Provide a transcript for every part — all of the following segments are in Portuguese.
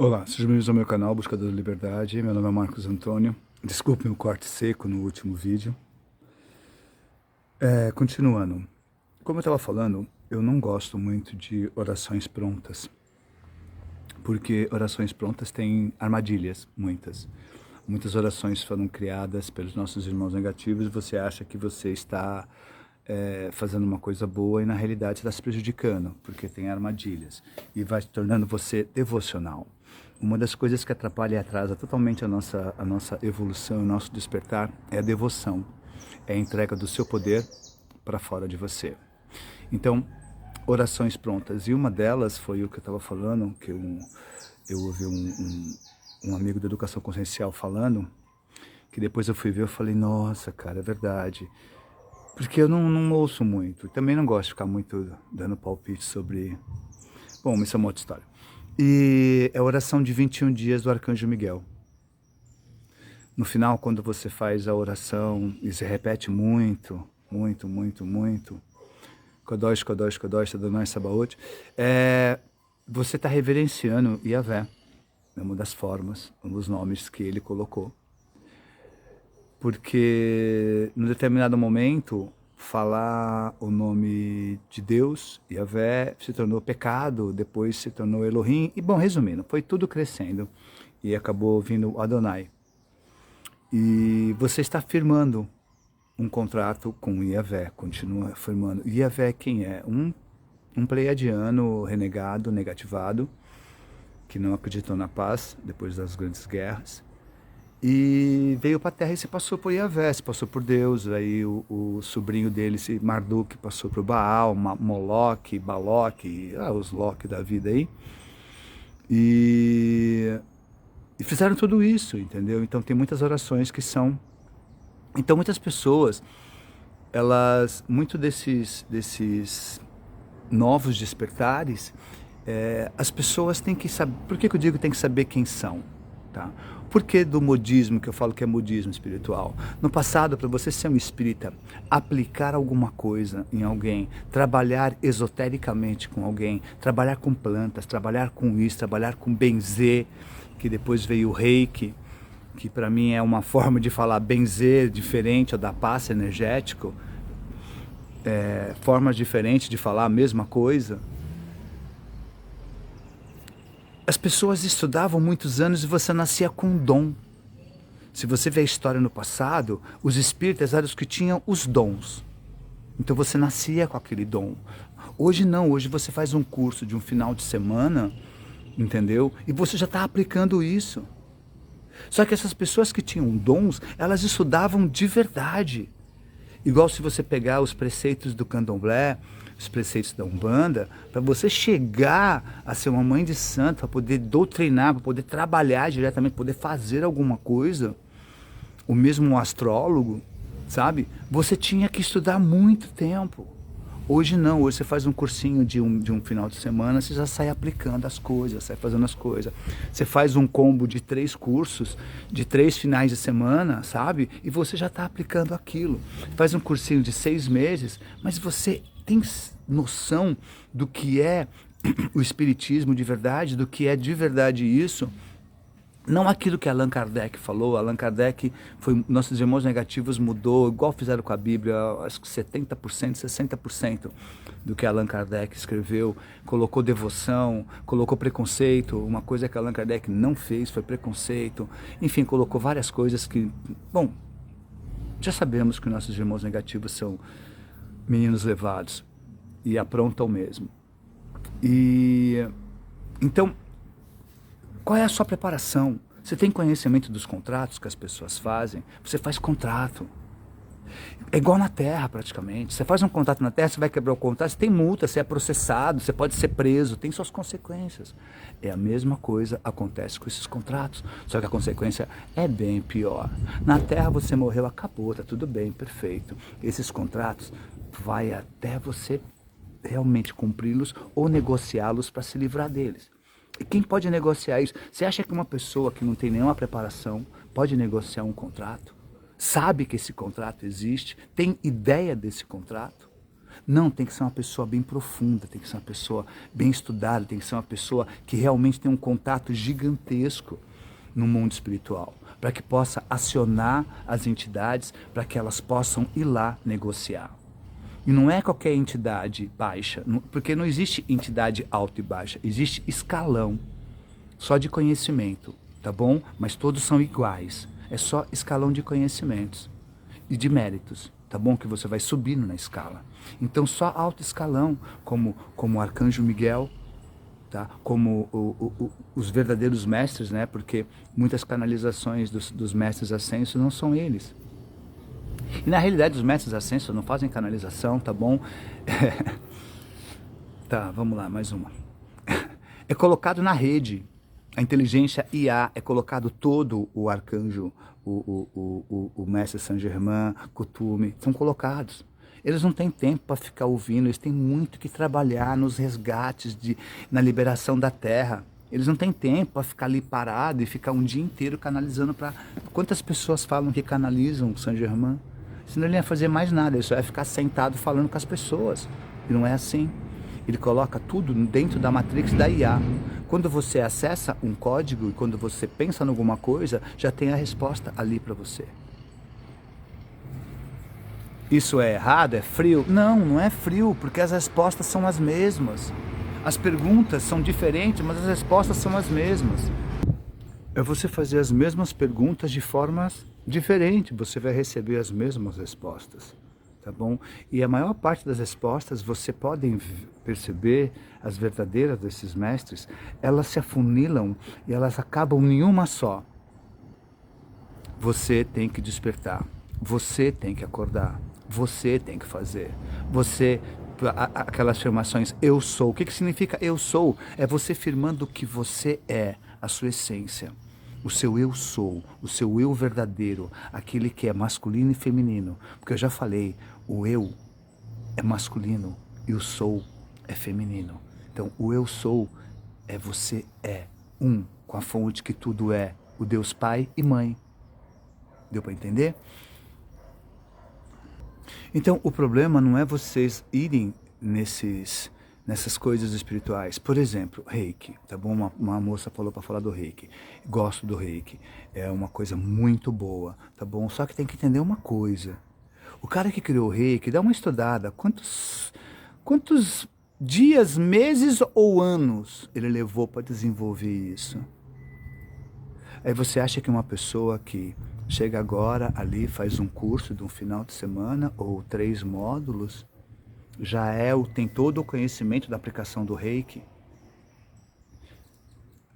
Olá, sejam bem-vindos ao meu canal Buscador da Liberdade. Meu nome é Marcos Antônio. Desculpem o corte seco no último vídeo. Continuando, como eu estava falando, eu não gosto muito de orações prontas, porque orações prontas têm armadilhas, muitas. Muitas orações foram criadas pelos nossos irmãos negativos e você acha que você está fazendo uma coisa boa e na realidade está se prejudicando, porque tem armadilhas e vai se tornando você devocional. Uma das coisas que atrapalha e atrasa totalmente a nossa evolução, o nosso despertar, é a devoção. É a entrega do seu poder para fora de você. Então, orações prontas. E uma delas foi o que eu estava falando, que eu ouvi um amigo da educação consciencial falando, que depois eu fui ver, eu falei, nossa, cara, é verdade. Porque eu não ouço muito. Também não gosto de ficar muito dando palpite sobre... Bom, isso é uma outra história. E é a oração de 21 dias do Arcanjo Miguel. No final, quando você faz a oração e se repete muito, muito, muito, muito, Kodosh, Kodosh, Kodosh, Adonai Sabaoth, você está reverenciando Yahvé, é uma das formas, um dos nomes que ele colocou. Porque, num determinado momento, falar o nome de Deus, Yahvé, se tornou pecado, depois se tornou Elohim, e bom, resumindo, foi tudo crescendo, e acabou vindo Adonai. E você está firmando um contrato com Yahvé, continua firmando. Yahvé quem é? Um pleiadiano renegado, negativado, que não acreditou na paz, depois das grandes guerras, e veio para a terra e se passou por Yahvé, se passou por Deus. Aí o sobrinho dele, Marduk, passou por Baal, Moloque, Baloque, os Loki da vida aí. E fizeram tudo isso, entendeu? Então tem muitas orações que são... Então muitas pessoas, elas, muito desses novos despertares, as pessoas têm que saber... Por que eu digo que tem que saber quem são? Tá? Por que do modismo, que eu falo que é modismo espiritual? No passado, para você ser um espírita, aplicar alguma coisa em alguém, trabalhar esotericamente com alguém, trabalhar com plantas, trabalhar com isso, trabalhar com benzer, que depois veio o reiki, que para mim é uma forma de falar benzer diferente, ou dar passe energético, formas diferentes de falar a mesma coisa. As pessoas estudavam muitos anos e você nascia com um dom. Se você vê a história no passado, os espíritas eram os que tinham os dons. Então você nascia com aquele dom. Hoje não, hoje você faz um curso de um final de semana, entendeu? E você já está aplicando isso. Só que essas pessoas que tinham dons, elas estudavam de verdade. Igual se você pegar os preceitos do Candomblé, os preceitos da Umbanda, para você chegar a ser uma mãe de santo, para poder doutrinar, para poder trabalhar diretamente, poder fazer alguma coisa, o mesmo um astrólogo, sabe? Você tinha que estudar muito tempo. Hoje não, hoje você faz um cursinho de um final de semana, você já sai aplicando as coisas, sai fazendo as coisas. Você faz um combo de 3 cursos, de 3 finais de semana, sabe? E você já está aplicando aquilo. Faz um cursinho de 6 meses, mas você tem noção do que é o espiritismo de verdade, do que é de verdade isso? Não aquilo que Allan Kardec falou. Allan Kardec foi, nossos irmãos negativos mudou, igual fizeram com a Bíblia, acho que 70%, 60% do que Allan Kardec escreveu, colocou devoção, colocou preconceito. Uma coisa que Allan Kardec não fez foi preconceito, enfim, colocou várias coisas que, bom, já sabemos que nossos irmãos negativos são meninos levados e aprontam mesmo. E então, qual é a sua preparação? Você tem conhecimento dos contratos que as pessoas fazem? Você faz contrato. É igual na terra praticamente. Você faz um contrato na terra, você vai quebrar o contrato, você tem multa, você é processado, você pode ser preso, tem suas consequências. É a mesma coisa acontece com esses contratos, só que a consequência é bem pior. Na terra você morreu, acabou, tá tudo bem, perfeito. Esses contratos vai até você realmente cumpri-los ou negociá-los para se livrar deles. E quem pode negociar isso? Você acha que uma pessoa que não tem nenhuma preparação pode negociar um contrato? Sabe que esse contrato existe? Tem ideia desse contrato? Não, tem que ser uma pessoa bem profunda, tem que ser uma pessoa bem estudada, tem que ser uma pessoa que realmente tem um contato gigantesco no mundo espiritual, para que possa acionar as entidades, para que elas possam ir lá negociar. E não é qualquer entidade baixa, porque não existe entidade alta e baixa, existe escalão, só de conhecimento, tá bom? Mas todos são iguais, é só escalão de conhecimentos e de méritos, tá bom? Que você vai subindo na escala. Então só alto escalão, como o Arcanjo Miguel, tá? Como os verdadeiros mestres, né? Porque muitas canalizações dos mestres ascensos não são eles. E na realidade os mestres ascensos não fazem canalização, tá bom? Tá, vamos lá, mais uma. É colocado na rede, a inteligência IA, é colocado todo o arcanjo, o mestre Saint Germain, Kuthumi, são colocados. Eles não têm tempo para ficar ouvindo, eles têm muito que trabalhar nos resgates, na liberação da Terra. Eles não têm tempo para ficar ali parado e ficar um dia inteiro canalizando para... Quantas pessoas falam que canalizam o Saint Germain? Senão ele não ia fazer mais nada, ele só ia ficar sentado falando com as pessoas. E não é assim. Ele coloca tudo dentro da matrix da IA. Quando você acessa um código e quando você pensa em alguma coisa, já tem a resposta ali para você. Isso é errado? É frio? Não, não é frio, porque as respostas são as mesmas. As perguntas são diferentes, mas as respostas são as mesmas. É você fazer as mesmas perguntas de formas diferentes, você vai receber as mesmas respostas, tá bom? E a maior parte das respostas, você pode perceber, as verdadeiras desses mestres, elas se afunilam e elas acabam em uma só. Você tem que despertar, você tem que acordar, você tem que fazer, você... Aquelas afirmações, eu sou. O que significa eu sou? É você firmando que você é, a sua essência. O seu eu sou, o seu eu verdadeiro, aquele que é masculino e feminino. Porque eu já falei, o eu é masculino e o sou é feminino. Então, o eu sou é você é um com a fonte que tudo é, o Deus Pai e Mãe. Deu para entender? Então, o problema não é vocês irem nessas coisas espirituais. Por exemplo, Reiki, tá bom? Uma moça falou para falar do Reiki. Gosto do Reiki. É uma coisa muito boa, tá bom? Só que tem que entender uma coisa. O cara que criou o Reiki, dá uma estudada. Quantos dias, meses ou anos ele levou para desenvolver isso? Aí você acha que uma pessoa que chega agora ali, faz um curso de um final de semana ou 3 módulos, tem todo o conhecimento da aplicação do Reiki?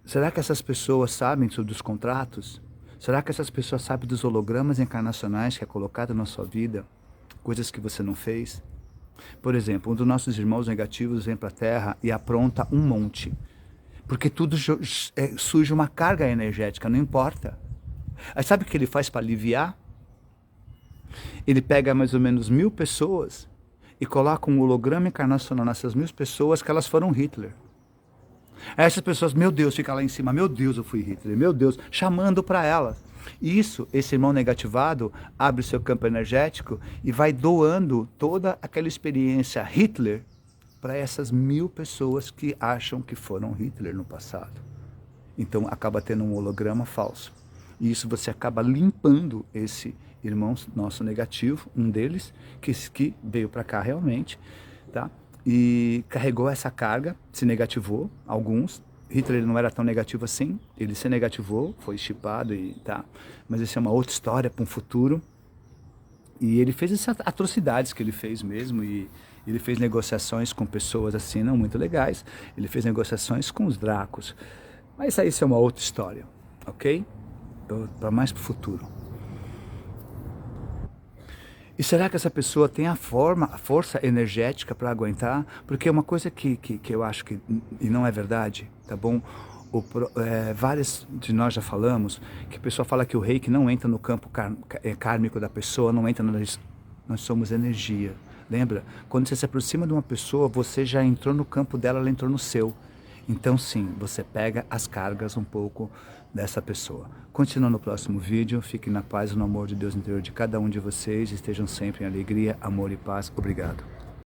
Será que essas pessoas sabem sobre os contratos? Será que essas pessoas sabem dos hologramas encarnacionais que é colocado na sua vida? Coisas que você não fez? Por exemplo, um dos nossos irmãos negativos vem para a Terra e apronta um monte. Porque tudo surge uma carga energética, não importa. Aí sabe o que ele faz para aliviar? Ele pega mais ou menos 1000 pessoas e coloca um holograma encarnacional nessas 1000 pessoas que elas foram Hitler. Aí essas pessoas, meu Deus, fica lá em cima, meu Deus, eu fui Hitler, meu Deus, chamando para elas. Isso, esse irmão negativado abre o seu campo energético e vai doando toda aquela experiência Hitler para essas 1000 pessoas que acham que foram Hitler no passado. Então acaba tendo um holograma falso. E isso você acaba limpando esse irmão nosso negativo, um deles, que veio para cá realmente, tá? E carregou essa carga, se negativou, alguns. Hitler ele não era tão negativo assim, ele se negativou, foi chipado e tá. Mas isso é uma outra história para um futuro. E ele fez essas atrocidades que ele fez mesmo, e ele fez negociações com pessoas assim, não muito legais. Ele fez negociações com os Dracos. Mas isso é uma outra história, ok? Para mais para o futuro. E será que essa pessoa tem a força energética para aguentar? Porque é uma coisa que eu acho que e não é verdade, tá bom? Várias de nós já falamos que a pessoa fala que o Reiki não entra no campo kármico da pessoa, não entra nós somos energia. Lembra? Quando você se aproxima de uma pessoa, você já entrou no campo dela, ela entrou no seu. Então sim, você pega as cargas um pouco dessa pessoa. Continua no próximo vídeo, fiquem na paz e no amor de Deus interior de cada um de vocês, estejam sempre em alegria, amor e paz. Obrigado.